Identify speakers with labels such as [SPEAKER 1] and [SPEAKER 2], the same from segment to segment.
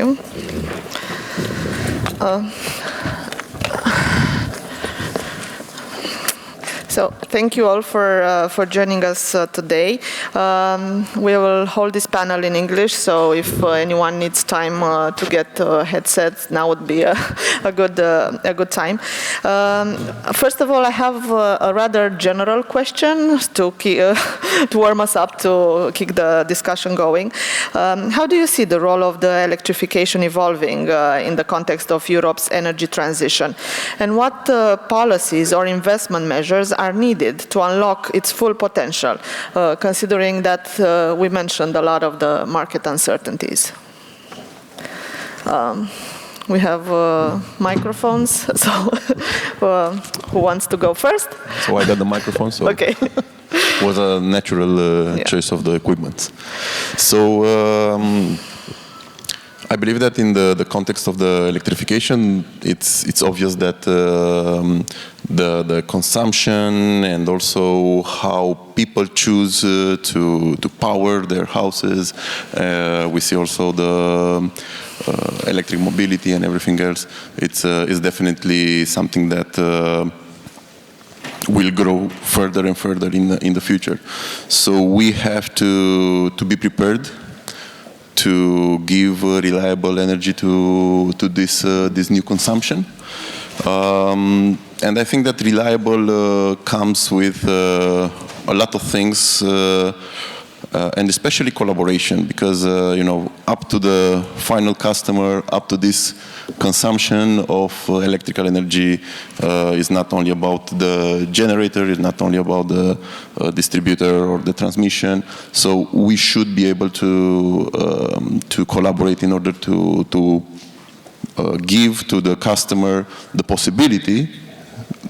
[SPEAKER 1] you. So thank you all for joining us today. We will hold this panel in English, so if anyone needs time to get headsets, now would be a good time. First of all, I have a rather general question to warm us up to kick the discussion going. How do you see the role of the electrification evolving in the context of Europe's energy transition? And what policies or investment measures are needed to unlock its full potential, considering that we mentioned a lot of the market uncertainties? We have microphones, so who wants to go first?
[SPEAKER 2] So I got the microphone, so
[SPEAKER 1] okay.
[SPEAKER 2] It was a natural choice of the equipment. So I believe that in the context of the electrification, it's obvious that the consumption and also how people choose to power their houses. We see also the electric mobility and everything else. It's definitely something that will grow further and further in the future. So we have to be prepared to give reliable energy to this new consumption. And I think that reliable comes with a lot of things, and especially collaboration, because up to the final customer, up to this consumption of electrical energy is not only about the generator, it's not only about the distributor or the transmission. So we should be able to collaborate in order to give to the customer the possibility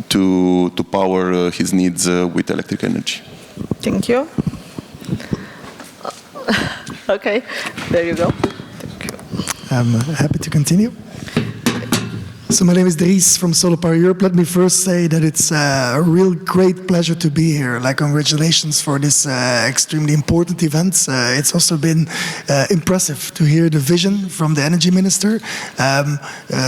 [SPEAKER 2] to power his needs with electric energy.
[SPEAKER 1] Thank you. Okay, there you go. Thank you.
[SPEAKER 3] I'm happy to continue. So my name is Dries from Solar Power Europe. Let me first say that it's a real great pleasure to be here. Congratulations for this extremely important event. It's also been impressive to hear the vision from the energy minister.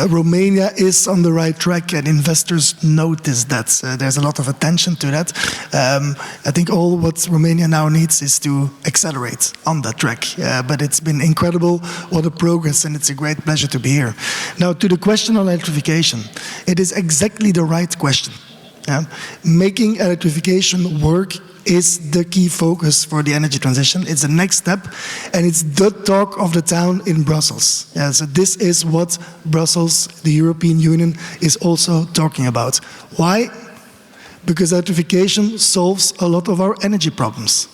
[SPEAKER 3] Romania is on the right track, and investors notice that. There's a lot of attention to that. I think all what Romania now needs is to accelerate on that track. But it's been incredible, what a progress, and it's a great pleasure to be here. Now, to the question on electrification. It is exactly the right question. Making electrification work is the key focus for the energy transition. It's the next step, and it's the talk of the town in Brussels. So this is what Brussels, the European Union, is also talking about. Why? Because electrification solves a lot of our energy problems.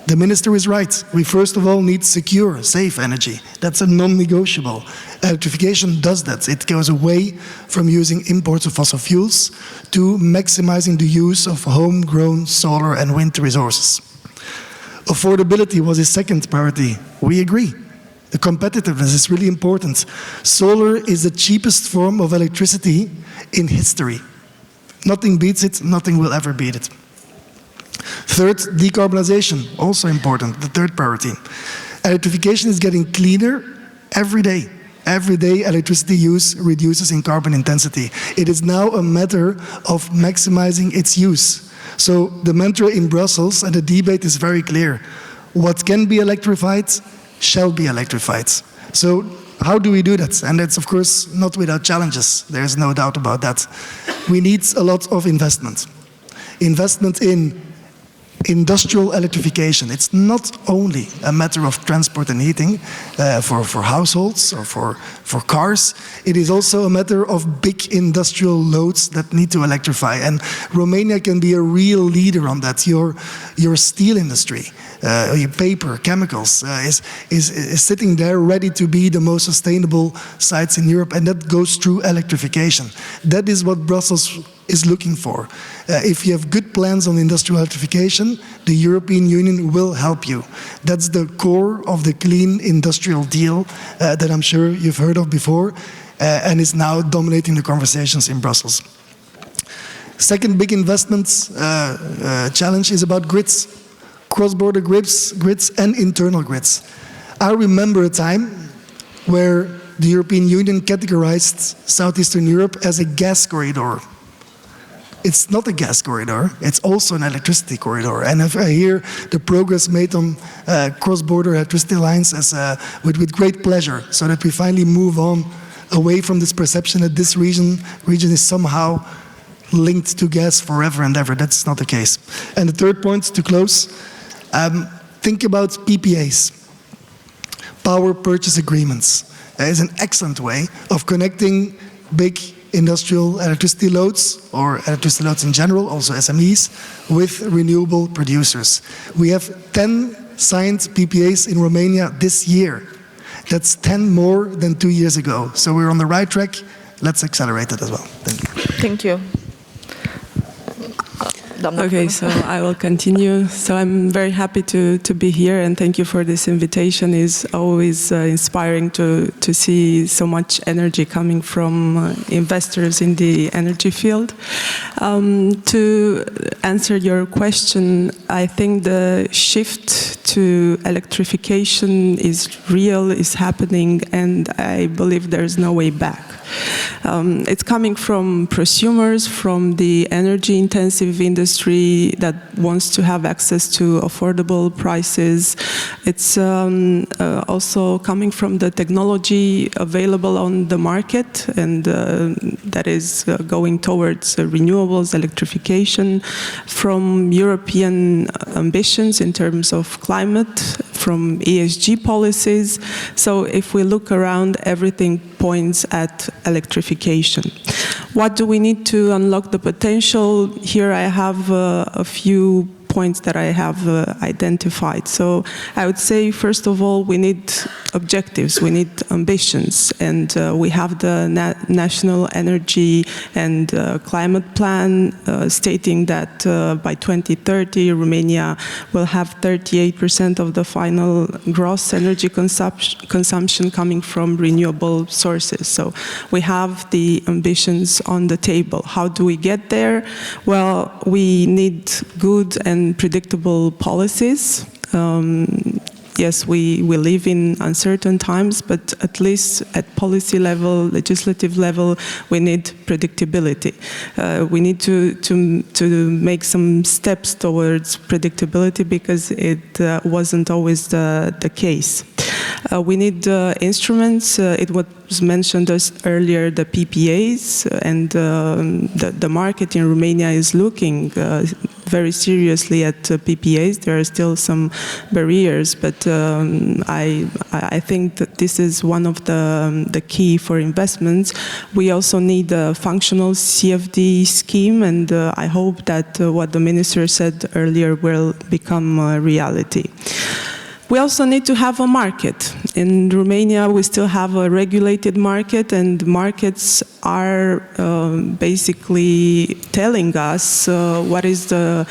[SPEAKER 3] The minister is right. We first of all need secure, safe energy. That's a non-negotiable. Electrification does that. It goes away from using imports of fossil fuels to maximizing the use of homegrown solar and wind resources. Affordability was his second priority. We agree. The competitiveness is really important. Solar is the cheapest form of electricity in history. Nothing beats it, nothing will ever beat it. Third, decarbonization, also important, the third priority. Electrification is getting cleaner every day. Every day, electricity use reduces in carbon intensity. It is now a matter of maximizing its use. So the mantra in Brussels, and the debate is very clear. What can be electrified shall be electrified. So how do we do that? And that's, of course, not without challenges. There's no doubt about that. We need a lot of investment. Investment in industrial electrification. It's not only a matter of transport and heating for households or for cars. It is also a matter of big industrial loads that need to electrify. And Romania can be a real leader on that. Your steel industry, your paper, chemicals, is sitting there ready to be the most sustainable sites in Europe, and that goes through electrification. That is what Brussels is looking for. If you have good plans on industrial electrification, the European Union will help you. That's the core of the Clean Industrial Deal that I'm sure you've heard of before, and is now dominating the conversations in Brussels. Second big investment challenge is about grids. Cross-border grids and internal grids. I remember a time where the European Union categorized Southeastern Europe as a gas corridor. It's not a gas corridor, it's also an electricity corridor. And if I hear the progress made on cross-border electricity lines with great pleasure, so that we finally move on away from this perception that this region is somehow linked to gas forever and ever. That's not the case. And the third point to close, think about PPAs, power purchase agreements. That is an excellent way of connecting big industrial electricity loads, or electricity loads in general, also SMEs, with renewable producers. We have 10 signed PPAs in Romania this year. That's 10 more than 2 years ago. So we're on the right track. Let's accelerate it as well. Thank you.
[SPEAKER 1] Thank you.
[SPEAKER 4] Okay, so I will continue. So I'm very happy to be here, and thank you for this invitation. It's always inspiring to see so much energy coming from investors in the energy field. To answer your question, I think the shift to electrification is real, is happening, and I believe there's no way back. It's coming from prosumers, from the energy-intensive industry that wants to have access to affordable prices. It's also coming from the technology available on the market, and that is going towards renewables, electrification, from European ambitions in terms of climate, from ESG policies. So if we look around, everything points at electrification. What do we need to unlock the potential? Here I have a few points that I have identified. So I would say, first of all, we need objectives, we need ambitions, and we have the National Energy and Climate Plan stating that by 2030 Romania will have 38% of the final gross energy consumption coming from renewable sources. So we have the ambitions on the table. How do we get there? Well, we need good and predictable policies. Yes, we live in uncertain times, but at least at policy level, legislative level, we need predictability. We need to make some steps towards predictability, because it wasn't always the case. We need instruments. It was mentioned earlier, the PPAs, and the market in Romania is looking very seriously at PPAs. There are still some barriers, but I think that this is one of the key for investments. We also need a functional CFD scheme, and I hope that what the minister said earlier will become a reality. We also need to have a market. In Romania, we still have a regulated market, and markets are basically telling us what is the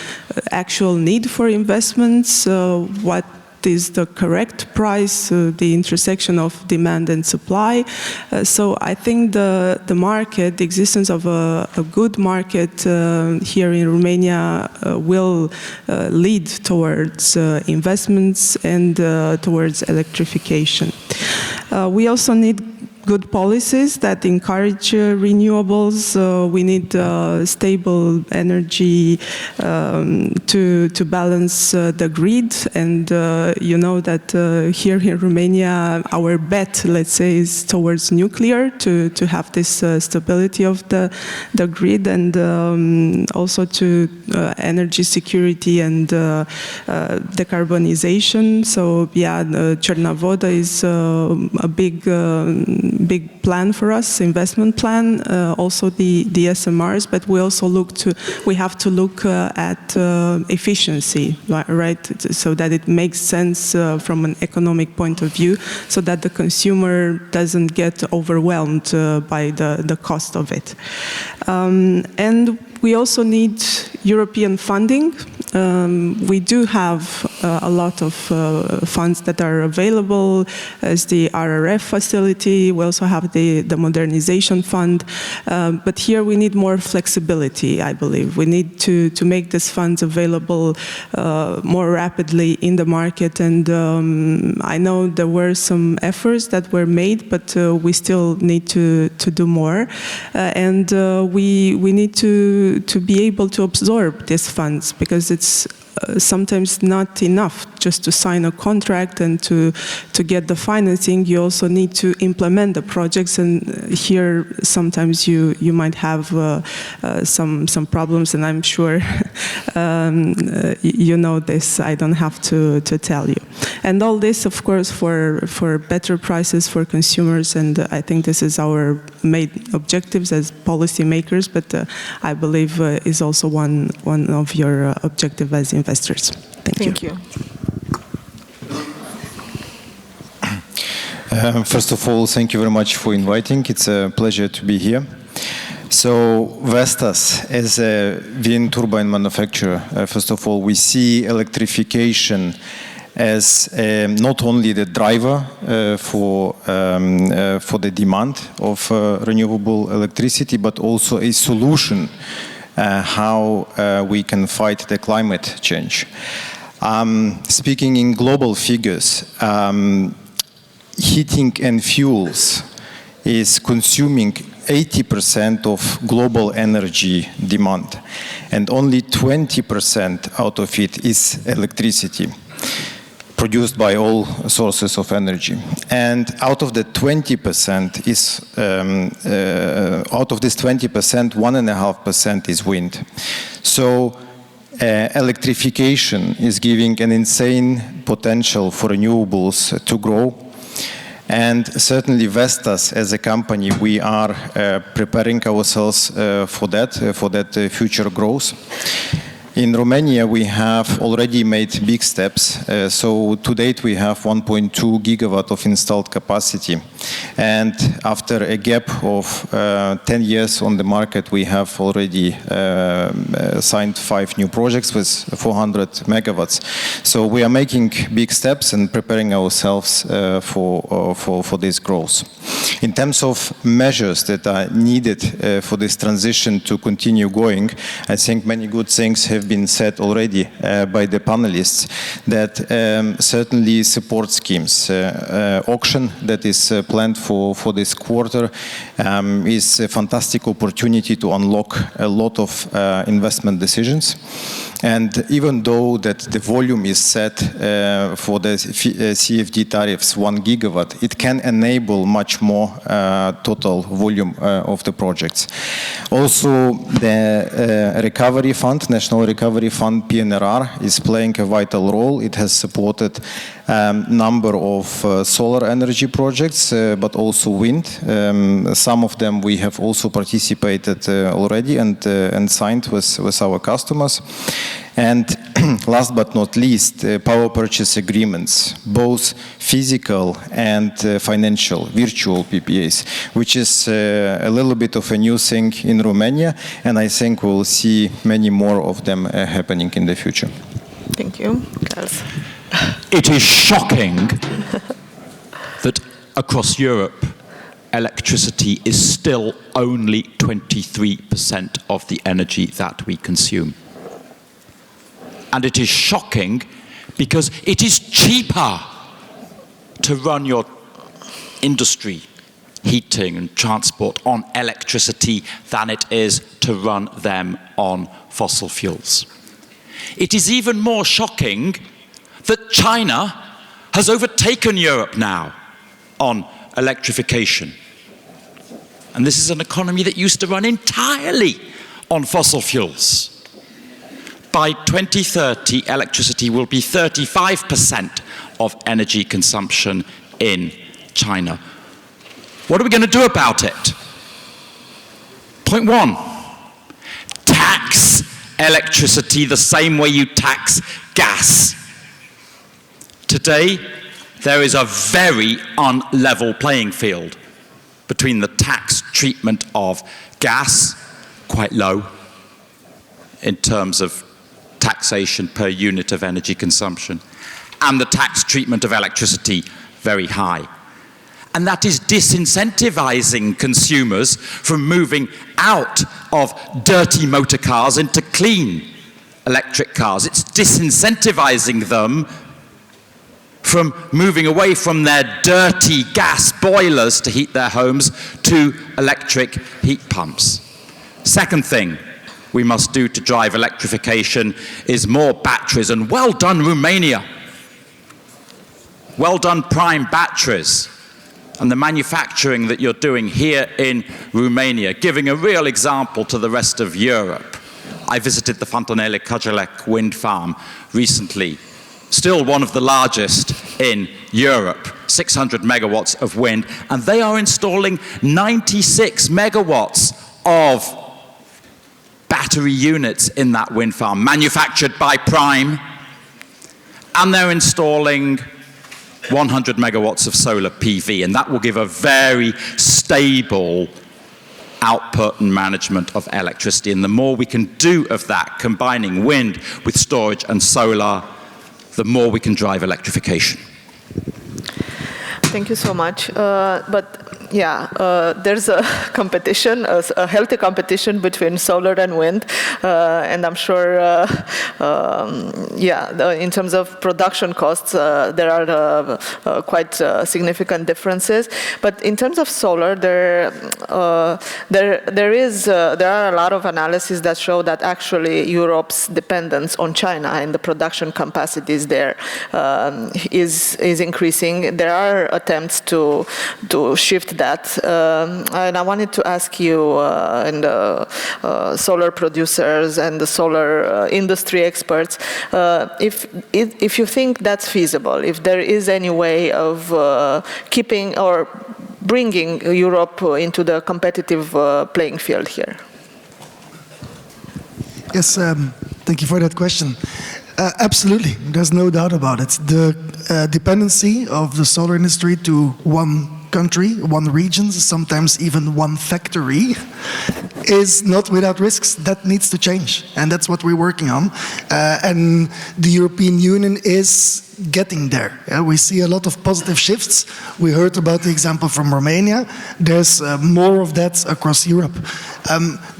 [SPEAKER 4] actual need for investments, what is the correct price, the intersection of demand and supply. So I think the market, the existence of a good market here in Romania will lead towards investments and towards electrification. We also need good policies that encourage renewables. We need stable energy to balance the grid. And you know that here in Romania, our bet, let's say, is towards nuclear to have this stability of the grid, and also to energy security and decarbonization. So yeah, Chernavoda is a big plan for us, investment plan, also the SMRs, but we have to look at efficiency, right? So that it makes sense from an economic point of view, so that the consumer doesn't get overwhelmed by the cost of it. And we also need European funding. We do have a lot of funds that are available, as the RRF facility. We also have the modernization fund. But here we need more flexibility, I believe. We need to make these funds available more rapidly in the market. And I know there were some efforts that were made, but we still need to do more. And we need to be able to absorb these funds, because it's sometimes not enough just to sign a contract and to get the financing. You also need to implement the projects, and here sometimes you might have some problems, and I'm sure you know this. I don't have to tell you. And all this, of course, for better prices for consumers, and I think this is our main objectives as policymakers, but I believe is also one of your objectives as investors. Thank you.
[SPEAKER 5] First of all, thank you very much for inviting. It's a pleasure to be here. So Vestas, as a wind turbine manufacturer, first of all, we see electrification as not only the driver for the demand of renewable electricity, but also a solution how we can fight the climate change. Speaking in global figures, heating and fuels is consuming 80% of global energy demand, and only 20% out of it is electricity produced by all sources of energy. And out of the 20% is, out of this 20%, 1.5% is wind. So electrification is giving an insane potential for renewables to grow. And certainly Vestas as a company, we are preparing ourselves for that future growth. In Romania, we have already made big steps. So to date, we have 1.2 gigawatt of installed capacity. And after a gap of 10 years on the market, we have already signed 5 new projects with 400 megawatts. So we are making big steps and preparing ourselves for this growth. In terms of measures that are needed for this transition to continue going, I think many good things have been said already by the panelists, that certainly support schemes. Auction that is planned for this quarter is a fantastic opportunity to unlock a lot of investment decisions. And even though that the volume is set for the CFD tariffs 1 gigawatt, it can enable much more total volume of the projects. Also, the recovery fund, National Recovery Fund, PNRR, is playing a vital role. It has supported number of solar energy projects, but also wind. Some of them we have also participated already and signed with our customers. And last but not least, power purchase agreements, both physical and financial, virtual PPAs, which is a little bit of a new thing in Romania, and I think we'll see many more of them happening in the future.
[SPEAKER 1] Thank you. Carlos.
[SPEAKER 6] It is shocking that across Europe, electricity is still only 23% of the energy that we consume. And it is shocking because it is cheaper to run your industry, heating and transport on electricity than it is to run them on fossil fuels. It is even more shocking that China has overtaken Europe now on electrification. And this is an economy that used to run entirely on fossil fuels. By 2030, electricity will be 35% of energy consumption in China. What are we going to do about it? Point 1, tax electricity the same way you tax gas. Today, there is a very unlevel playing field between the tax treatment of gas, quite low in terms of taxation per unit of energy consumption, and the tax treatment of electricity very high. And that is disincentivizing consumers from moving out of dirty motor cars into clean electric cars. It's disincentivizing them from moving away from their dirty gas boilers to heat their homes to electric heat pumps. Second thing we must do to drive electrification is more batteries, and well done Romania. Well done Prime Batteries and the manufacturing that you're doing here in Romania, giving a real example to the rest of Europe. I visited the Fontanele Căgelec wind farm recently, still one of the largest in Europe, 600 megawatts of wind, and they are installing 96 megawatts of battery units in that wind farm, manufactured by Prime, and they're installing 100 megawatts of solar PV, and that will give a very stable output and management of electricity. And the more we can do of that, combining wind with storage and solar, the more we can drive electrification.
[SPEAKER 1] Thank you so much. There's a competition, a healthy competition between solar and wind, and I'm sure, in terms of production costs, there are quite significant differences. But in terms of solar, there are a lot of analyses that show that actually Europe's dependence on China and the production capacities there is increasing. There are attempts to shift that, and I wanted to ask you and solar producers and the solar industry experts if you think that's feasible, if there is any way of keeping or bringing Europe into the competitive playing field here.
[SPEAKER 3] Yes, thank you for that question. Absolutely, there's no doubt about it. The dependency of the solar industry to one country, one region, sometimes even one factory, is not without risks. That needs to change, and that's what we're working on. And the European Union is getting there. We see a lot of positive shifts. We heard about the example from Romania. There's more of that across Europe.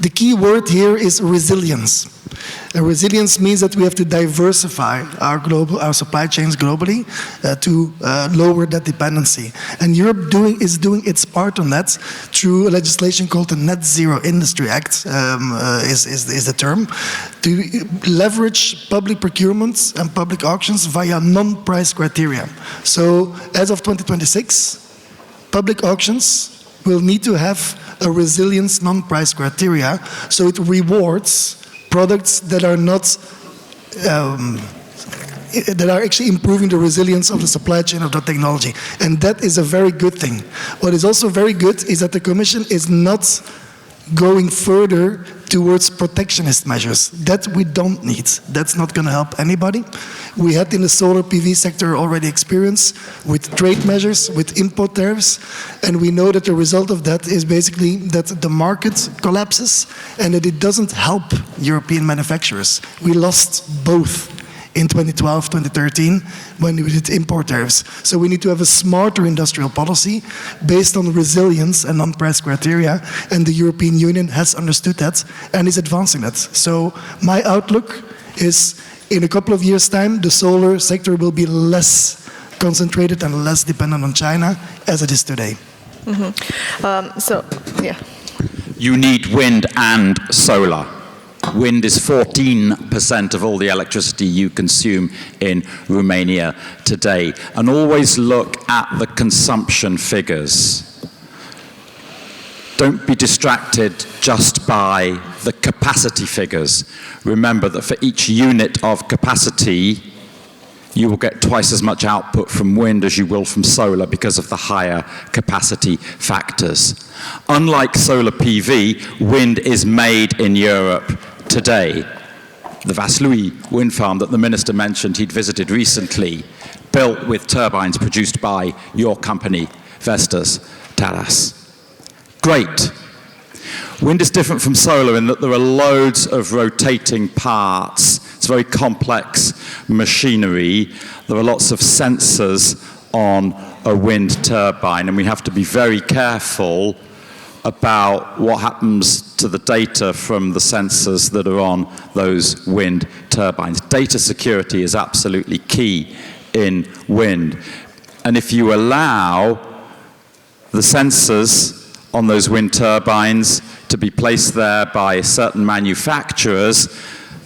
[SPEAKER 3] The key word here is resilience. Resilience means that we have to diversify our supply chains globally to lower that dependency. And Europe is doing its part on that through a legislation called the Net Zero Industry Act, is the term, to leverage public procurements and public auctions via non-price criteria. So as of 2026, public auctions will need to have a resilience non-price criteria, so it rewards products that are not that are actually improving the resilience of the supply chain of the technology, and that is a very good thing. What is also very good is that the Commission is not going further towards protectionist measures. That we don't need. That's not going to help anybody. We had in the solar PV sector already experience with trade measures, with import tariffs, and we know that the result of that is basically that the market collapses and that it doesn't help European manufacturers. We lost both in 2012, 2013, when we did import tariffs. So we need to have a smarter industrial policy based on resilience and non-price criteria, and the European Union has understood that and is advancing that. So my outlook is, in a couple of years' time, the solar sector will be less concentrated and less dependent on China as it is today.
[SPEAKER 1] Mm-hmm.
[SPEAKER 6] You need wind and solar. Wind is 14% of all the electricity you consume in Romania today. And always look at the consumption figures. Don't be distracted just by the capacity figures. Remember that for each unit of capacity, you will get twice as much output from wind as you will from solar because of the higher capacity factors. Unlike solar PV, wind is made in Europe today. The Vaslui wind farm that the minister mentioned he'd visited recently, built with turbines produced by your company, Vestas Taras. Great. Wind is different from solar in that there are loads of rotating parts It's very complex machinery. There are lots of sensors on a wind turbine, and we have to be very careful about what happens to the data from the sensors that are on those wind turbines. Data security is absolutely key in wind. And if you allow the sensors on those wind turbines to be placed there by certain manufacturers,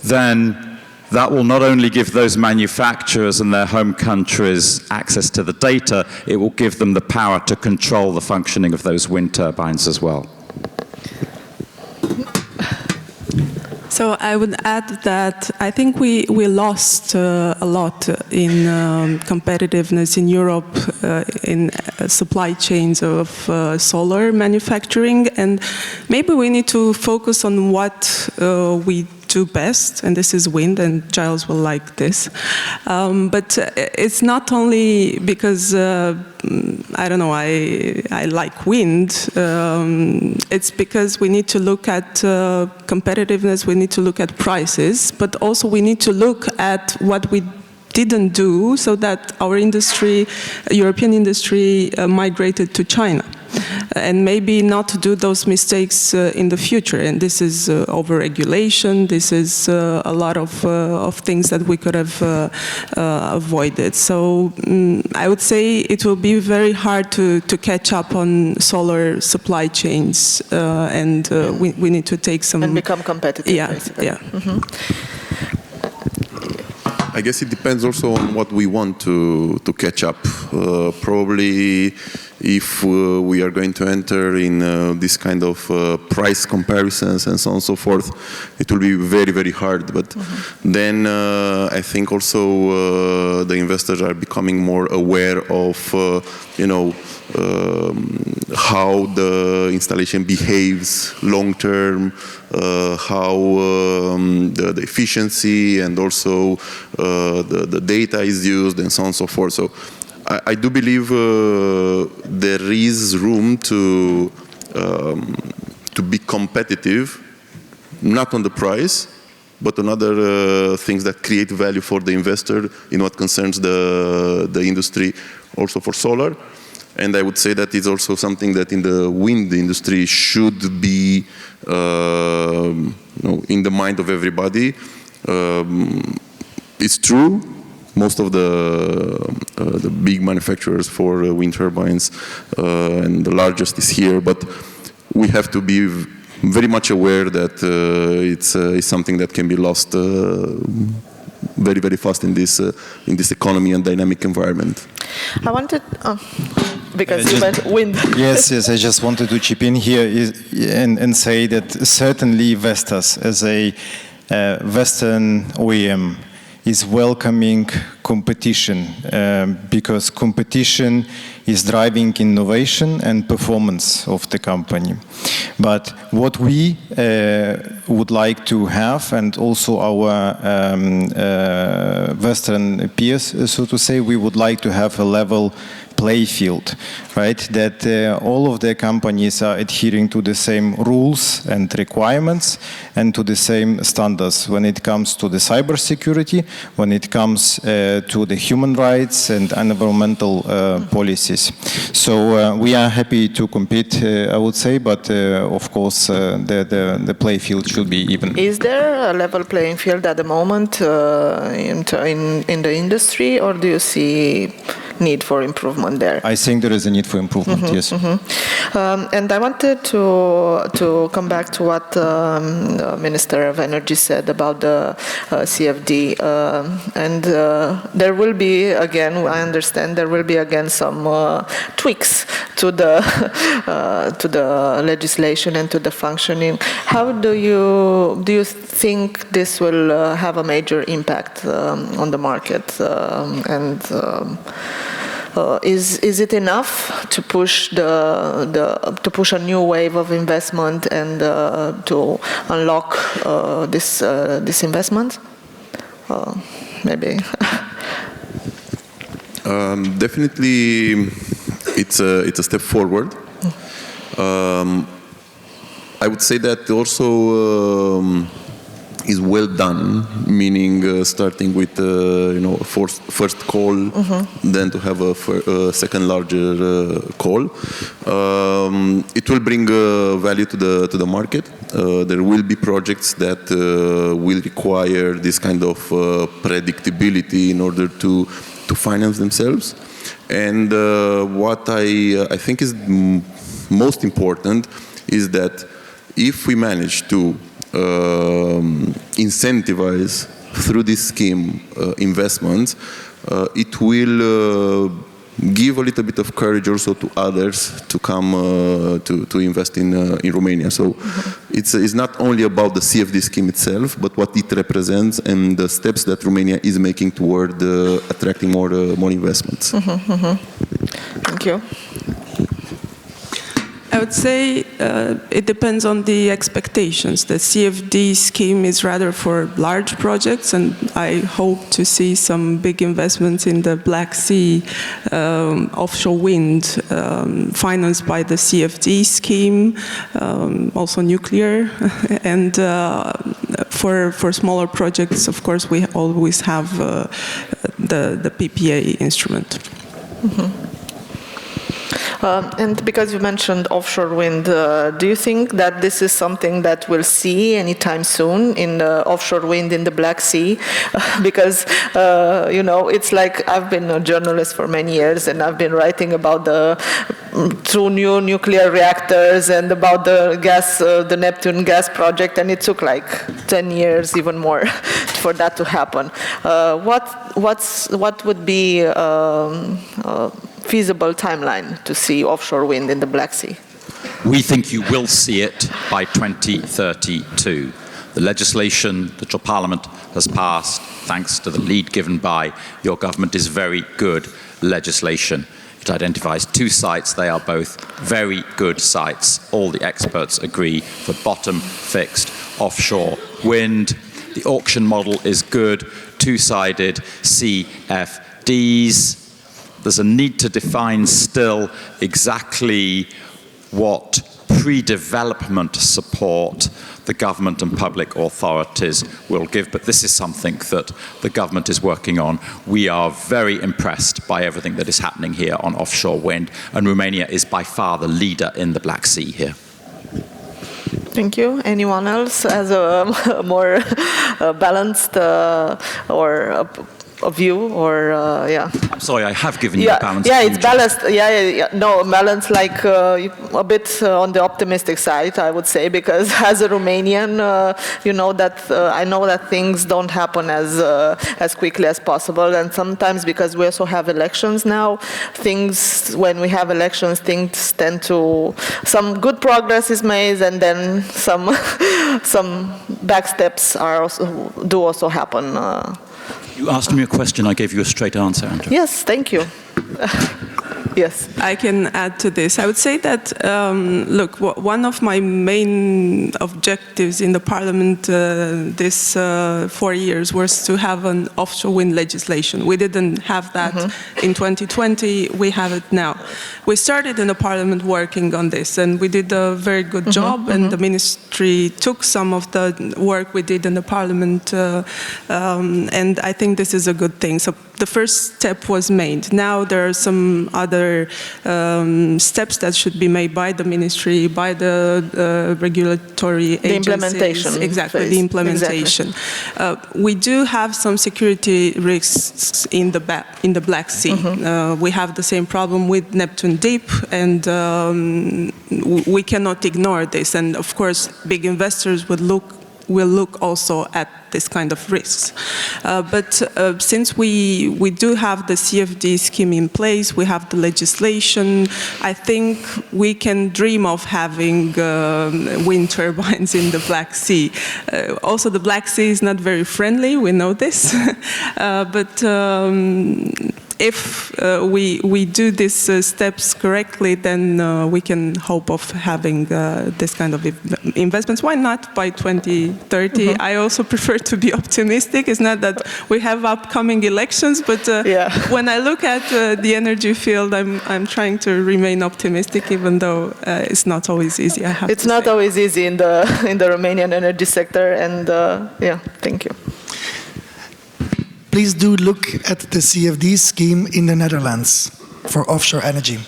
[SPEAKER 6] then that will not only give those manufacturers and their home countries access to the data, it will give them the power to control the functioning of those wind turbines as well.
[SPEAKER 4] So I would add that I think we lost a lot in competitiveness in Europe in supply chains of solar manufacturing, and maybe we need to focus on what we do best, and this is wind, and Giles will like this. But it's not only because, I don't know, I like wind, it's because we need to look at competitiveness, we need to look at prices, but also we need to look at what we didn't do so that our industry, European industry, migrated to China. And maybe not to do those mistakes in the future. And this is over-regulation. This is a lot of things that we could have avoided. So I would say it will be very hard to catch up on solar supply chains, and we need to take some...
[SPEAKER 1] And become competitive, basically.
[SPEAKER 4] Yeah.
[SPEAKER 1] Mm-hmm.
[SPEAKER 2] I guess it depends also on what we want to catch up. Probably if we are going to enter in this kind of price comparisons and so on and so forth, it will be very, very hard. But then I think also the investors are becoming more aware of, how the installation behaves long term, how the efficiency and also the data is used and so on and so forth. So I do believe there is room to be competitive, not on the price, but on other things that create value for the investor in what concerns the industry, also for solar. And I would say that it's also something that in the wind industry should be in the mind of everybody. It's true, most of the big manufacturers for wind turbines and the largest is here, but we have to be very much aware that it's something that can be lost very, very fast in this economy and dynamic environment.
[SPEAKER 1] I wanted, because you meant wind.
[SPEAKER 5] Yes, I just wanted to chip in here and say that certainly Vestas, as a Western OEM, is welcoming competition because competition is driving innovation and performance of the company. But what we would like to have, and also our Western peers, so to say, we would like to have a level play field, right? That all of the companies are adhering to the same rules and requirements and to the same standards when it comes to the cybersecurity, when it comes to the human rights and environmental policies. So we are happy to compete, I would say, but of course the play field should be even.
[SPEAKER 1] Is there a level playing field at the moment in the industry, or do you see need for improvement there?
[SPEAKER 5] I think there is a need for improvement, yes.
[SPEAKER 1] And I wanted to come back to what the Minister of Energy said about the CFD. And there will be, again, I understand, there will be again some tweaks to the legislation and to the functioning. How do you think this will have a major impact on the market? Is it enough to push to push a new wave of investment and to unlock this investment? Maybe.
[SPEAKER 2] Definitely, it's a step forward. I would say that also is well done, meaning starting with first call, then to have a second larger call. It will bring value to the market. There will be projects that will require this kind of predictability in order to finance themselves. And what I think is most important is that if we manage to incentivize through this scheme investments, it will give a little bit of courage also to others to come to invest in Romania. So it's not only about the CFD scheme itself, but what it represents and the steps that Romania is making toward attracting more investments.
[SPEAKER 1] Thank you.
[SPEAKER 4] I would say it depends on the expectations. The CFD scheme is rather for large projects, and I hope to see some big investments in the Black Sea, offshore wind, financed by the CFD scheme, also nuclear. And for smaller projects, of course, we always have the PPA instrument.
[SPEAKER 1] And because you mentioned offshore wind, do you think that this is something that we'll see anytime soon in offshore wind in the Black Sea? Because, it's like I've been a journalist for many years, and I've been writing about the 2 new nuclear reactors and about the Neptune gas project, and it took like 10 years, even more, for that to happen. What would be feasible timeline to see offshore wind in the Black Sea?
[SPEAKER 6] We think you will see it by 2032. The legislation that your parliament has passed, thanks to the lead given by your government, is very good legislation. It identifies 2 sites. They are both very good sites. All the experts agree for bottom-fixed offshore wind. The auction model is good, 2-sided CFDs. There's a need to define still exactly what pre-development support the government and public authorities will give, but this is something that the government is working on. We are very impressed by everything that is happening here on offshore wind, and Romania is by far the leader in the Black Sea here.
[SPEAKER 1] Thank you. Anyone else has a more balanced or a view, or
[SPEAKER 6] I'm sorry, I have given you a balanced
[SPEAKER 1] view.
[SPEAKER 6] It's
[SPEAKER 1] balanced. No, balanced, like a bit on the optimistic side, I would say, because as a Romanian, I know that things don't happen as quickly as possible, and sometimes because we also have elections now, when we have elections, things tend to, some good progress is made, and then some back steps do also happen.
[SPEAKER 6] You asked me a question, I gave you a straight answer, Andra.
[SPEAKER 1] Yes, thank you. Yes.
[SPEAKER 4] I can add to this. I would say that, look, one of my main objectives in the parliament this 4 years was to have an offshore wind legislation. We didn't have that in 2020, we have it now. We started in the parliament working on this, and we did a very good job, and the ministry took some of the work we did in the parliament, and I think this is a good thing. So the first step was made. Now there are some other steps that should be made by the ministry, by the regulatory agencies.
[SPEAKER 1] The implementation.
[SPEAKER 4] Exactly,
[SPEAKER 1] phase.
[SPEAKER 4] the implementation. Exactly. We do have some security risks in the Black Sea. We have the same problem with Neptune Deep, and we cannot ignore this. And of course, big investors will look also at this kind of risks. But since we do have the CFD scheme in place, we have the legislation, I think we can dream of having wind turbines in the Black Sea. Also, the Black Sea is not very friendly, we know this. But if we do these steps correctly, then we can hope of having this kind of investments. Why not by 2030? I also prefer to be optimistic. It's not that we have upcoming elections, but when I look at the energy field, I'm trying to remain optimistic, even though it's not always easy. I have
[SPEAKER 1] it's
[SPEAKER 4] to
[SPEAKER 1] not
[SPEAKER 4] say.
[SPEAKER 1] always easy in the Romanian energy sector, and thank you.
[SPEAKER 3] Please do look at the CFD scheme in the Netherlands for offshore energy,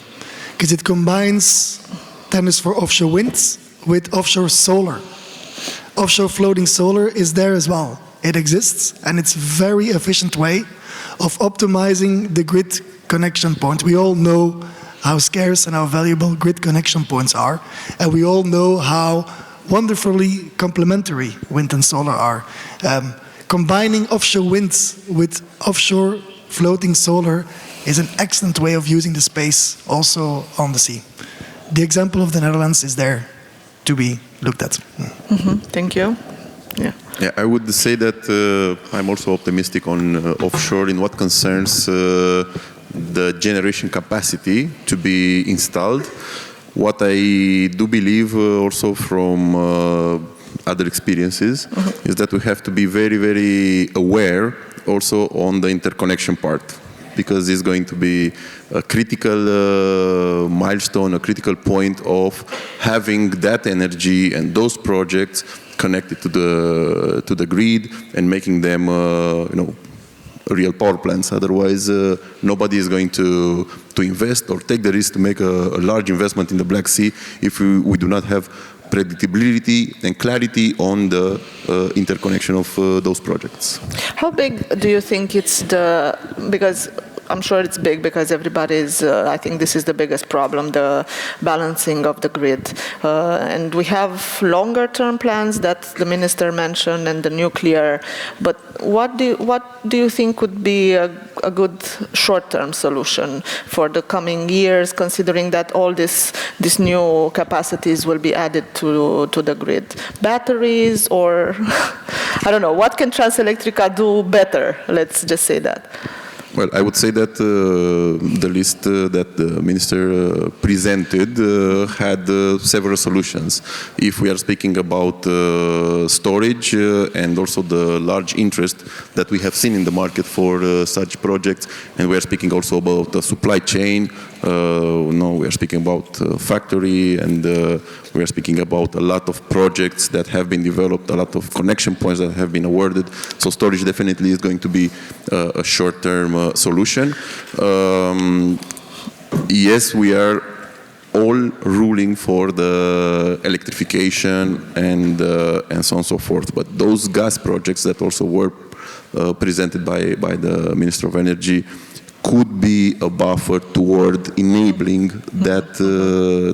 [SPEAKER 3] because it combines tenders for offshore wind with offshore solar. Offshore floating solar is there as well. It exists, and it's a very efficient way of optimizing the grid connection point. We all know how scarce and how valuable grid connection points are, and we all know how wonderfully complementary wind and solar are. Combining offshore wind with offshore floating solar is an excellent way of using the space also on the sea. The example of the Netherlands is there to be looked at.
[SPEAKER 1] Thank you.
[SPEAKER 2] Yeah, I would say that I'm also optimistic on offshore in what concerns the generation capacity to be installed. What I do believe also from other experiences is that we have to be very, very aware also on the interconnection part, because it's going to be a critical milestone, a critical point of having that energy and those projects connected to the grid and making them real power plants. Otherwise, nobody is going to invest or take the risk to make a large investment in the Black Sea if we do not have predictability and clarity on the interconnection of those projects.
[SPEAKER 1] How big do you think it's because I'm sure it's big because everybody's, I think this is the biggest problem, the balancing of the grid. And we have longer term plans that the minister mentioned and the nuclear, but what do you think would be a good short-term solution for the coming years, considering that all these new capacities will be added to the grid? Batteries, or I don't know, what can Transelectrica do better? Let's just say that.
[SPEAKER 2] Well, I would say that the list that the minister presented had several solutions. If we are speaking about storage and also the large interest that we have seen in the market for such projects, and we are speaking also about the supply chain, we are speaking about factory, and we are speaking about a lot of projects that have been developed, a lot of connection points that have been awarded. So storage definitely is going to be a short-term solution. Yes, we are all ruling for the electrification and so on and so forth. But those gas projects that also were presented by the Minister of Energy could be a buffer toward enabling that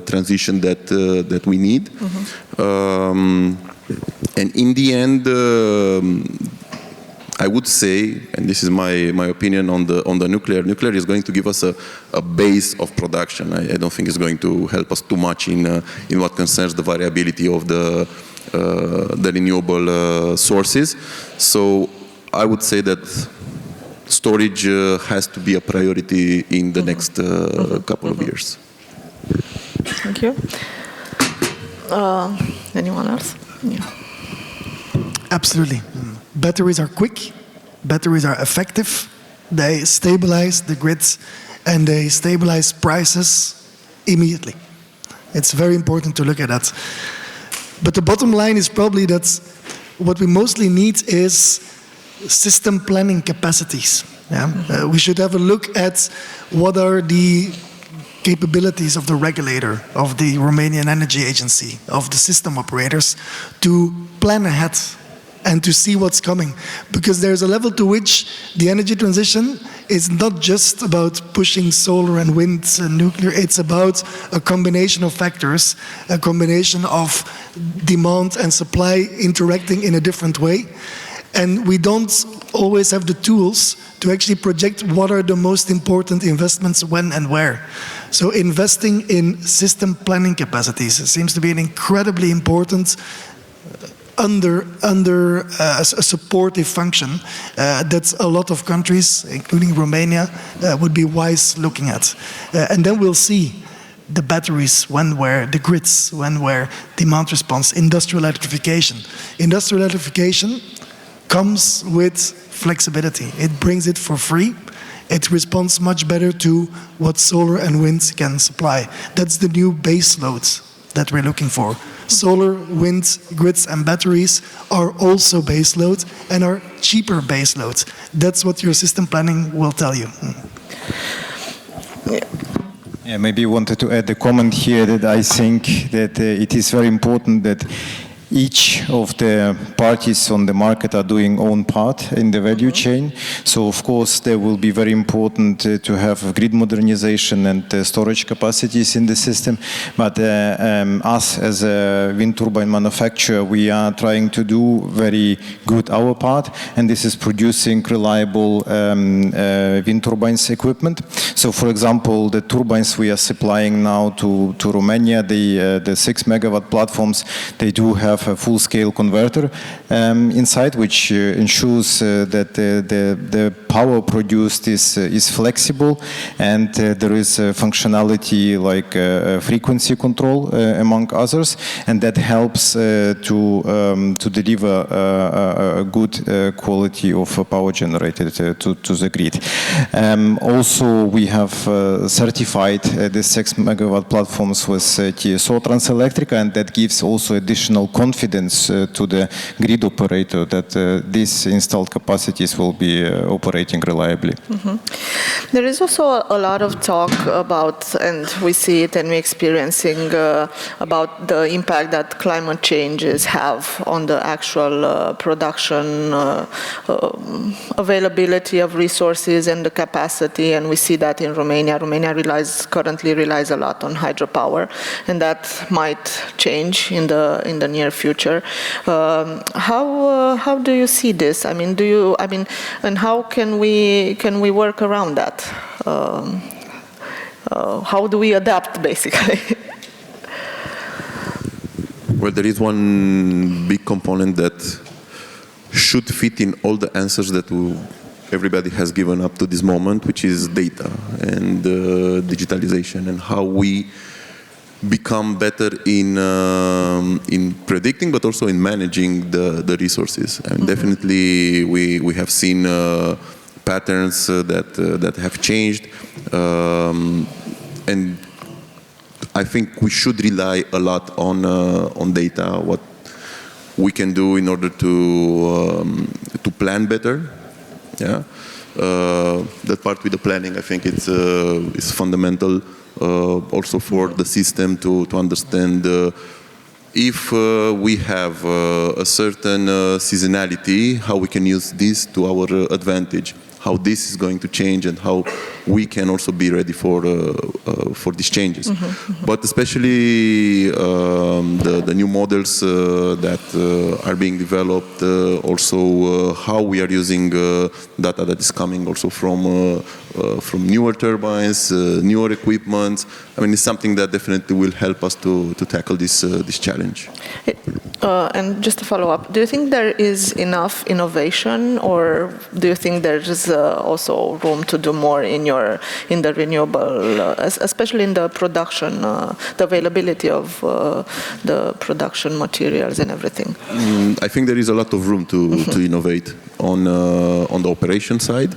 [SPEAKER 2] transition that we need. And in the end, I would say, and this is my opinion on the nuclear is going to give us a base of production. I don't think it's going to help us too much in what concerns the variability of the renewable sources. So I would say that storage has to be a priority in the next couple of years.
[SPEAKER 1] Thank you. Anyone else? Yeah.
[SPEAKER 3] Absolutely. Batteries are quick, batteries are effective, they stabilize the grids, and they stabilize prices immediately. It's very important to look at that. But the bottom line is probably that what we mostly need is system planning capacities. Yeah? We should have a look at what are the capabilities of the regulator, of the Romanian Energy Agency, of the system operators to plan ahead and to see what's coming. Because there's a level to which the energy transition is not just about pushing solar and wind and nuclear, it's about a combination of factors, a combination of demand and supply interacting in a different way. And we don't always have the tools to actually project what are the most important investments when and where. So investing in system planning capacities seems to be an incredibly important under a supportive function that a lot of countries, including Romania, would be wise looking at. And then we'll see the batteries, when, where, the grids, when, where, demand response, industrial electrification. Industrial electrification comes with flexibility. It brings it for free. It responds much better to what solar and wind can supply. That's the new base loads that we're looking for. Solar, wind, grids and batteries are also base loads and are cheaper base loads. That's what your system planning will tell you.
[SPEAKER 5] Yeah, maybe I wanted to add a comment here that I think that it is very important that each of the parties on the market are doing own part in the value chain. So of course there will be very important to have grid modernization and storage capacities in the system. But us as a wind turbine manufacturer, we are trying to do very good our part, and this is producing reliable wind turbines equipment. So for example, the turbines we are supplying now to Romania, the 6 megawatt platforms, they do have a full-scale converter inside, which ensures that the power produced is flexible, and there is functionality like frequency control among others, and that helps to deliver a good quality of power generated to the grid. Also, we have certified the 6 megawatt platforms with TSO Transelectrica, and that gives also additional confidence to the grid operator that these installed capacities will be operating reliably.
[SPEAKER 1] There is also a lot of talk about, and we see it and we're experiencing, about the impact that climate changes have on the actual production availability of resources and the capacity, and we see that in Romania. Romania currently relies a lot on hydropower, and that might change in the near future. How do you see this? And how can we work around that? How do we adapt, basically?
[SPEAKER 2] Well, there is one big component that should fit in all the answers that everybody has given up to this moment, which is data and digitalization, and how we become better in predicting, but also in managing the resources. And definitely we have seen patterns that have changed, and I think we should rely a lot on data, what we can do in order to plan better. Yeah, that part with the planning, I think it's fundamental. Also for the system to understand if we have a certain seasonality, how we can use this to our advantage, how this is going to change, and how we can also be ready for these changes. But especially the new models that are being developed, also how we are using data that is coming also from newer turbines, newer equipment. I mean, it's something that definitely will help us to tackle this challenge.
[SPEAKER 1] And just to follow up, do you think there is enough innovation, or do you think there is also room to do more in the renewable, especially in the production, the availability of the production materials and everything?
[SPEAKER 2] I think there is a lot of room to innovate on the operation side.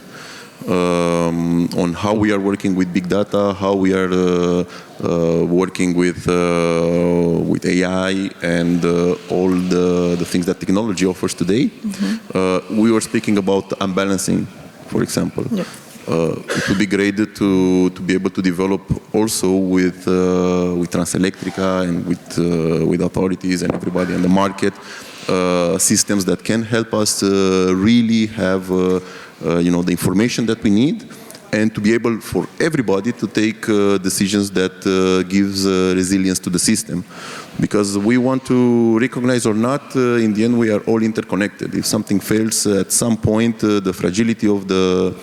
[SPEAKER 2] On how we are working with big data, how we are working with AI and all the things that technology offers today. We were speaking about unbalancing, for example. Yeah. It would be great to be able to develop also with Transelectrica and with authorities and everybody in the market systems that can help us really have the information that we need, and to be able for everybody to take decisions that gives resilience to the system. Because we want to recognize or not, in the end we are all interconnected. If something fails at some point, the fragility of the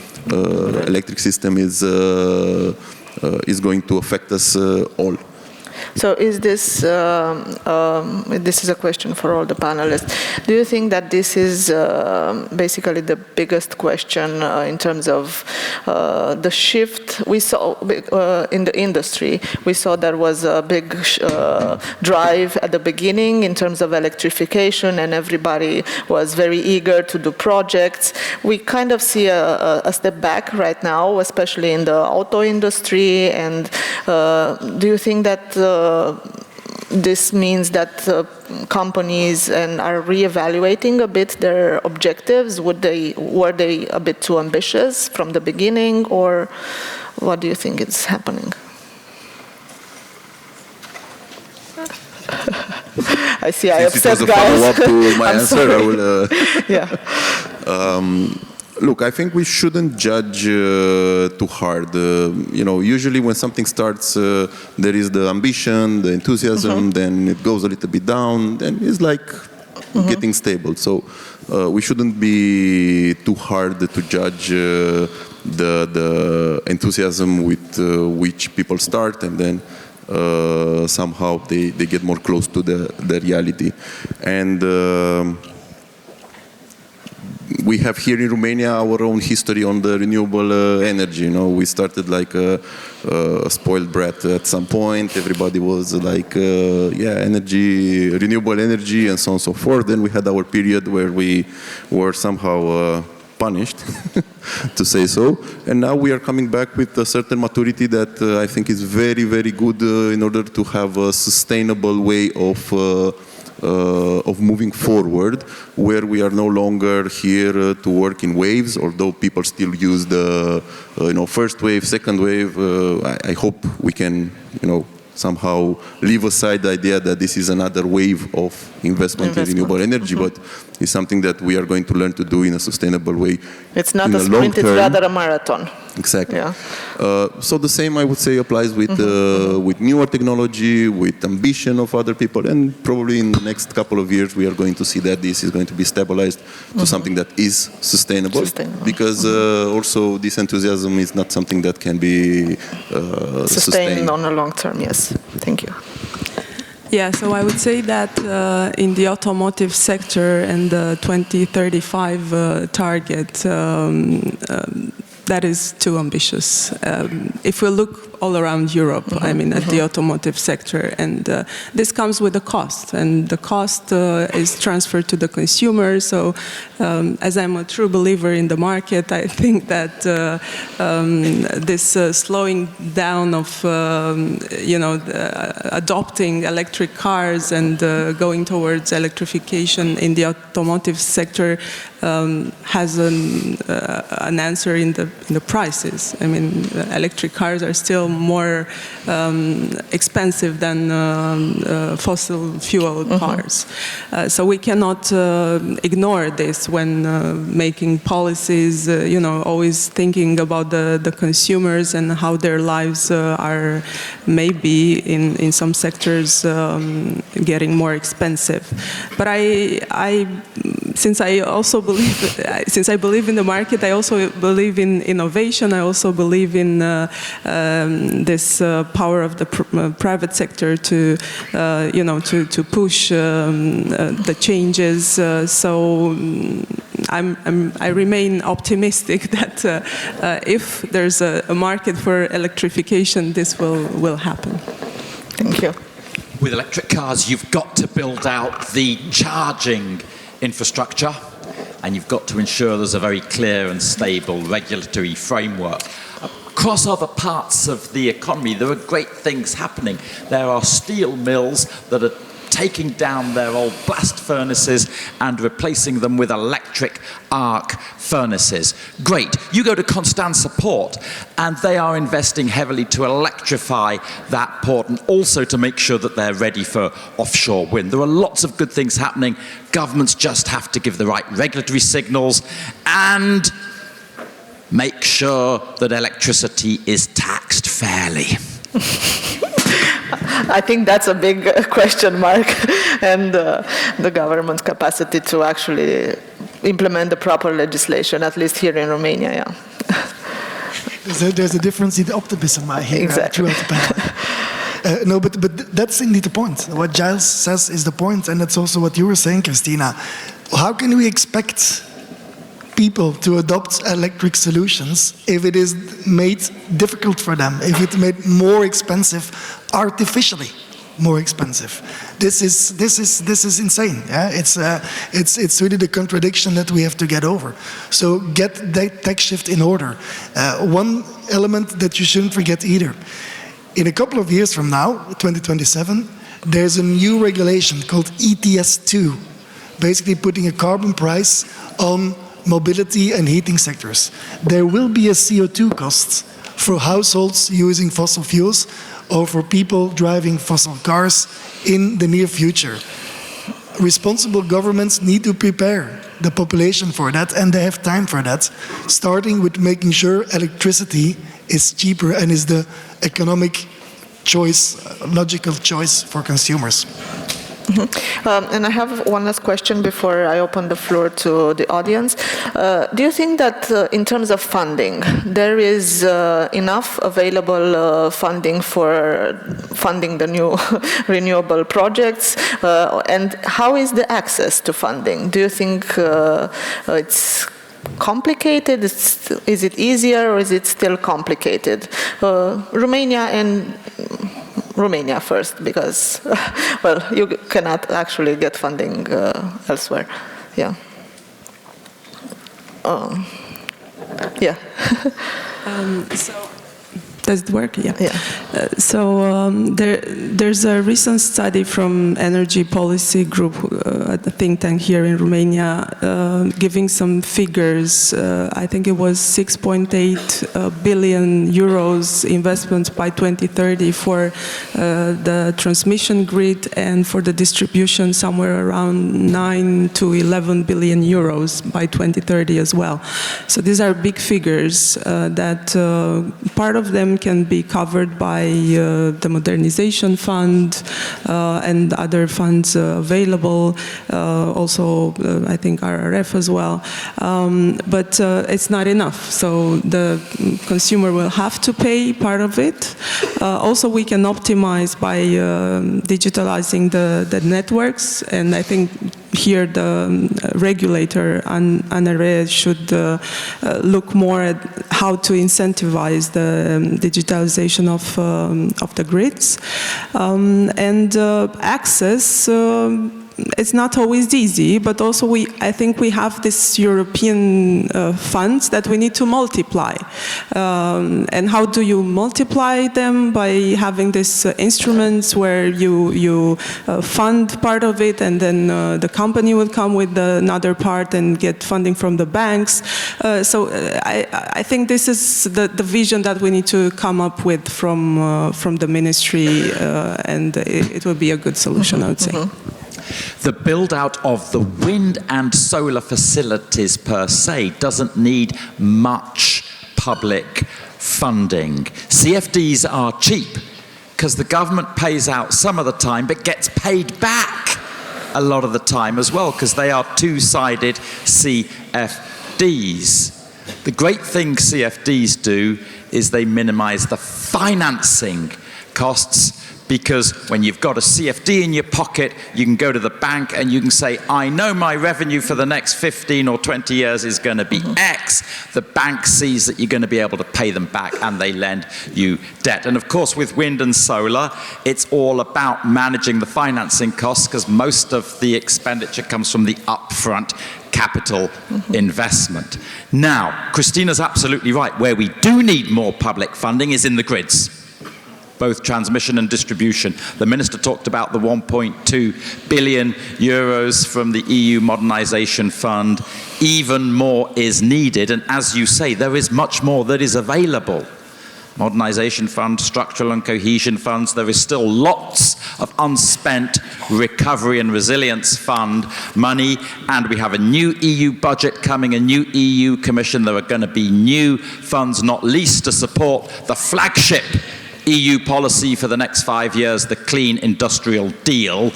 [SPEAKER 2] electric system is going to affect us all.
[SPEAKER 1] So is this, this is a question for all the panelists. Do you think that this is basically the biggest question in terms of the shift we saw in the industry? We saw there was a big drive at the beginning in terms of electrification, and everybody was very eager to do projects. We kind of see a step back right now, especially in the auto industry. And do you think that this means that companies are reevaluating a bit their objectives? Were they a bit too ambitious from the beginning, or what do you think is happening? I see. I upset
[SPEAKER 2] Since it was a
[SPEAKER 1] guys.
[SPEAKER 2] follow-up to my
[SPEAKER 1] I'm
[SPEAKER 2] answer,
[SPEAKER 1] sorry.
[SPEAKER 2] I will.
[SPEAKER 1] Yeah.
[SPEAKER 2] Look, I think we shouldn't judge too hard. Usually when something starts, there is the ambition, the enthusiasm, then it goes a little bit down, then it's like getting stable. So we shouldn't be too hard to judge the enthusiasm with which people start, and then somehow they get more close to the reality. And we have here in Romania our own history on the renewable energy. We started like a spoiled brat at some point. Everybody was like, energy, renewable energy, and so on and so forth. Then we had our period where we were somehow punished, to say so. And now we are coming back with a certain maturity that I think is very, very good in order to have a sustainable way of moving forward, where we are no longer here to work in waves, although people still use the first wave, second wave. I hope we can somehow leave aside the idea that this is another wave of investment in renewable energy, but it's something that we are going to learn to do in a sustainable way.
[SPEAKER 1] It's not a sprint, it's rather a marathon.
[SPEAKER 2] Exactly.
[SPEAKER 1] Yeah.
[SPEAKER 2] So the same, I would say, applies with newer technology, with ambition of other people, and probably in the next couple of years we are going to see that this is going to be stabilized to something that is sustainable. Because also this enthusiasm is not something that can be sustained
[SPEAKER 1] on a long term. Yes. Thank you.
[SPEAKER 4] Yeah, so I would say that in the automotive sector and the 2035 target, that is too ambitious. If we look all around Europe, I mean, at the automotive sector, and this comes with a cost, and the cost is transferred to the consumer. So, as I'm a true believer in the market, I think that this slowing down of, adopting electric cars and going towards electrification in the automotive sector has an answer in the prices. I mean, electric cars are still more expensive than fossil fuel cars. So we cannot ignore this when making policies, always thinking about the consumers and how their lives are maybe in some sectors getting more expensive. But since I believe in the market, I also believe in innovation. I also believe in this power of the private sector to push the changes. So I remain optimistic that if there's a market for electrification, this will happen.
[SPEAKER 1] Thank you.
[SPEAKER 6] With electric cars, you've got to build out the charging infrastructure, and you've got to ensure there's a very clear and stable regulatory framework. Across other parts of the economy, there are great things happening. There are steel mills that are taking down their old blast furnaces and replacing them with electric arc furnaces. Great. You go to Constanța Port, and they are investing heavily to electrify that port and also to make sure that they're ready for offshore wind. There are lots of good things happening. Governments just have to give the right regulatory signals and make sure that electricity is taxed fairly.
[SPEAKER 1] I think that's a big question mark, and the government's capacity to actually implement the proper legislation, at least here in Romania, yeah.
[SPEAKER 3] There's a difference in optimism I hear
[SPEAKER 1] Exactly.
[SPEAKER 3] throughout the panel. No, but that's indeed the point. What Giles says is the point, and that's also what you were saying, Christina. How can we expect people to adopt electric solutions if it is made difficult for them, if it's made more expensive, artificially more expensive? This is insane. Yeah? It's really the contradiction that we have to get over. So get that tech shift in order. One element that you shouldn't forget either. In a couple of years from now, 2027, there's a new regulation called ETS2, basically putting a carbon price on mobility and heating sectors. There will be a CO2 cost for households using fossil fuels or for people driving fossil cars in the near future. Responsible governments need to prepare the population for that, and they have time for that, starting with making sure electricity is cheaper and is the economic choice, logical choice for consumers.
[SPEAKER 1] And I have one last question before I open the floor to the audience. Do you think that in terms of funding, there is enough available funding for funding the new renewable projects? And how is the access to funding? Do you think it's complicated? Is it easier, or is it still complicated? Romania first, because, well, you cannot actually get funding elsewhere. Yeah. Yeah.
[SPEAKER 4] So, does it work? Yeah.
[SPEAKER 1] Yeah.
[SPEAKER 4] There's a recent study from Energy Policy Group, a think tank here in Romania, giving some figures. I think it was 6.8 billion euros investment by 2030 for the transmission grid, and for the distribution somewhere around 9 to 11 billion euros by 2030 as well. So these are big figures that part of them can be covered by the modernization fund and other funds available, also I think RRF as well, but it's not enough. So the consumer will have to pay part of it. Also, we can optimize by digitalizing the networks, and I think here the regulator, Andra, should look more at how to incentivize the digitalization of the grids. And access, it's not always easy, but also I think we have this European funds that we need to multiply. And how do you multiply them? By having these instruments where you fund part of it, and then the company will come with another part and get funding from the banks. So I think this is the vision that we need to come up with from the ministry, and it will be a good solution, I would say.
[SPEAKER 6] The build-out of the wind and solar facilities per se doesn't need much public funding. CFDs are cheap because the government pays out some of the time but gets paid back a lot of the time as well, because they are two-sided CFDs. The great thing CFDs do is they minimize the financing costs, because when you've got a CFD in your pocket, you can go to the bank and you can say, I know my revenue for the next 15 or 20 years is going to be X. The bank sees that you're going to be able to pay them back, and they lend you debt. And of course, with wind and solar, it's all about managing the financing costs, because most of the expenditure comes from the upfront capital investment. Now, Christina's absolutely right. Where we do need more public funding is in the grids, both transmission and distribution. The Minister talked about the 1.2 billion euros from the EU Modernization Fund. Even more is needed, and as you say, there is much more that is available. Modernization Fund, structural and cohesion funds, there is still lots of unspent recovery and resilience fund money, and we have a new EU budget coming, a new EU Commission. There are going to be new funds, not least to support the flagship EU policy for the next 5 years, the Clean Industrial Deal,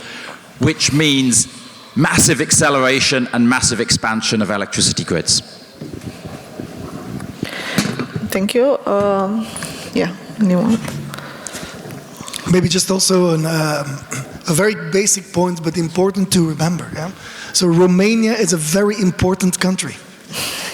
[SPEAKER 6] which means massive acceleration and massive expansion of electricity grids.
[SPEAKER 1] Thank you. Yeah, anyone?
[SPEAKER 3] Maybe just also a very basic point, but important to remember. Yeah? So Romania is a very important country.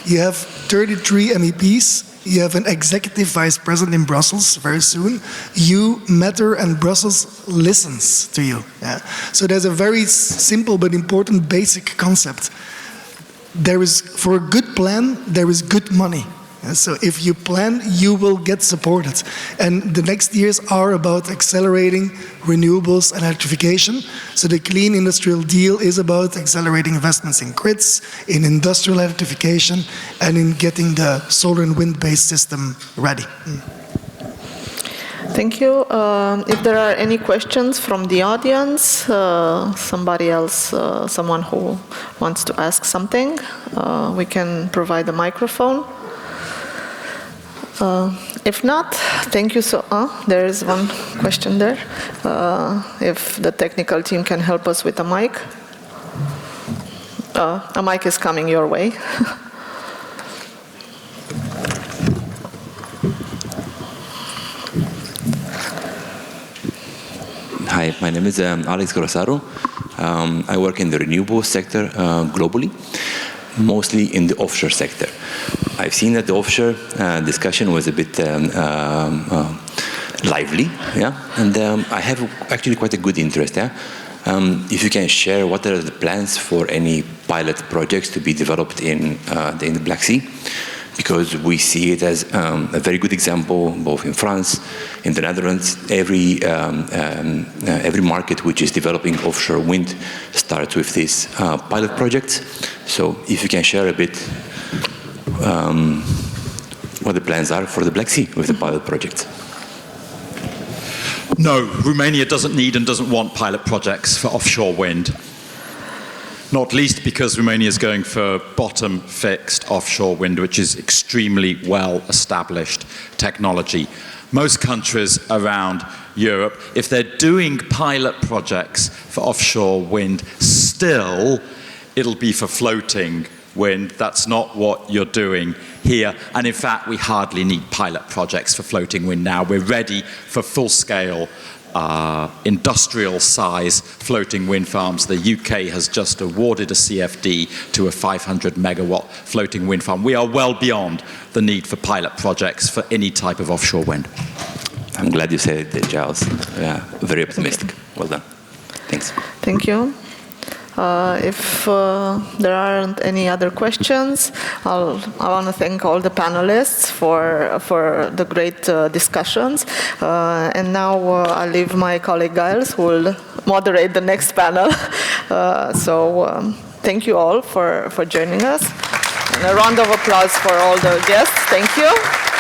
[SPEAKER 3] You have 33 MEPs. You have an executive vice president in Brussels very soon. You matter and Brussels listens to you. Yeah? So there's a very simple but important basic concept. For a good plan, there is good money. So if you plan, you will get supported. And the next years are about accelerating renewables and electrification. So the Clean Industrial Deal is about accelerating investments in grids, in industrial electrification, and in getting the solar and wind-based system ready.
[SPEAKER 1] Thank you. If there are any questions from the audience, somebody else, someone who wants to ask something, we can provide a microphone. If not, thank you there is one question there. If the technical team can help us with a mic. A mic is coming your way.
[SPEAKER 7] Hi, my name is Alex Grosaro. I work in the renewable sector globally, mostly in the offshore sector. I've seen that the offshore discussion was a bit lively, yeah, and I have actually quite a good interest. Yeah? If you can share what are the plans for any pilot projects to be developed in the Black Sea, because we see it as a very good example, both in France, in the Netherlands. Every market which is developing offshore wind starts with these pilot projects. So if you can share a bit what the plans are for the Black Sea with the pilot projects.
[SPEAKER 6] No, Romania doesn't need and doesn't want pilot projects for offshore wind. Not least because Romania is going for bottom-fixed offshore wind, which is extremely well-established technology. Most countries around Europe, if they're doing pilot projects for offshore wind, still it'll be for floating wind. That's not what you're doing here. And in fact, we hardly need pilot projects for floating wind now. We're ready for full-scale industrial size floating wind farms. The UK has just awarded a CFD to a 500 megawatt floating wind farm. We are well beyond the need for pilot projects for any type of offshore wind.
[SPEAKER 7] I'm glad you said it, Giles. Yeah, very optimistic. Well done. Thanks.
[SPEAKER 1] Thank you. If there aren't any other questions, I want to thank all the panelists for the great discussions. And now I'll leave my colleague Giles, who will moderate the next panel. So thank you all for joining us. And a round of applause for all the guests. Thank you.